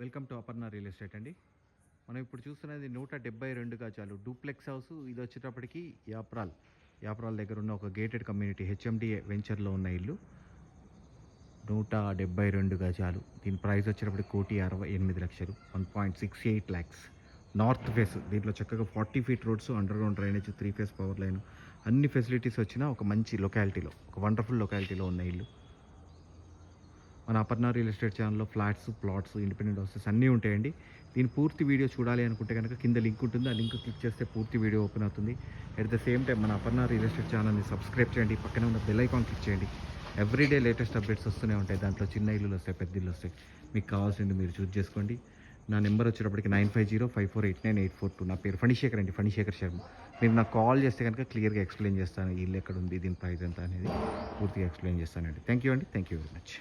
Welcome to Aparna real estate అండి. మనం ఇప్పుడు చూస్తున్నది 172 గజాలు డూప్లెక్స్ హౌస్. ఇది వచ్చేటప్పటికి యాప్రాల్ దగ్గర ఉన్న ఒక గేటెడ్ కమ్యూనిటీ హెచ్ఎండిఏ వెంచర్లో ఉన్న ఇల్లు. 172 గజాలు. దీని ప్రైస్ వచ్చేటప్పటికి 1,68,00,000, 1.68 lakhs. North face. దీంట్లో చక్కగా 40 feet roads, underground drainage, 3 phase power line, అన్ని ఫెసిలిటీస్ వచ్చిన ఒక మంచి లొకాలిటీలో, ఒక వండర్ఫుల్ లొకాలిటీలో ఉన్న ఇల్లు. మన అపర్ణ రియల్ ఎస్టేట్ ఛానల్లో ఫ్లాట్స్, ప్లాట్స్, ఇండిపెండెంట్ హౌసెస్ అన్నీ ఉంటాయండి. దీని పూర్తి వీడియో చూడాలి అనుకుంటే కనుక కింద లింక్ ఉంటుంది. ఆ లింక్ క్లిక్ చేస్తే పూర్తి వీడియో ఓపెన్ అవుతుంది. అట్ ద సేమ్ టైం మన అపర్ణ రియల్ ఎస్టేట్ ఛానల్ని సబ్స్క్రైబ్ చేయండి. పక్కనే ఉన్న బెల్ ఐకాన్ క్లిక్ చేయండి. ఎవ్రీడే లేటెస్ట్ అప్డేట్స్ వస్తూనే ఉంటాయి. దాంట్లో చిన్న ఇల్లులు వస్తాయి, పెద్ద ఇల్లు వస్తాయి. మీకు కావాల్సింది మీరు చూస్ చేసుకోండి. నా నెంబర్ వచ్చేటప్పటికి 9505489842. నా పేరు ఫణిశేఖర్ అండి, ఫణిశేఖర్ శర్మ. మీరు నాకు కాల్ చేస్తే కనుక క్లియర్గా ఎక్స్ప్లెయిన్ చేస్తాను. ఇల్లు ఎక్కడ ఉంది, దీని ప్రైస్ ఎంత అనేది పూర్తిగా ఎక్స్ప్లెయిన్ చేస్తానండి. థ్యాంక్ యూ అండి. Thank you very much.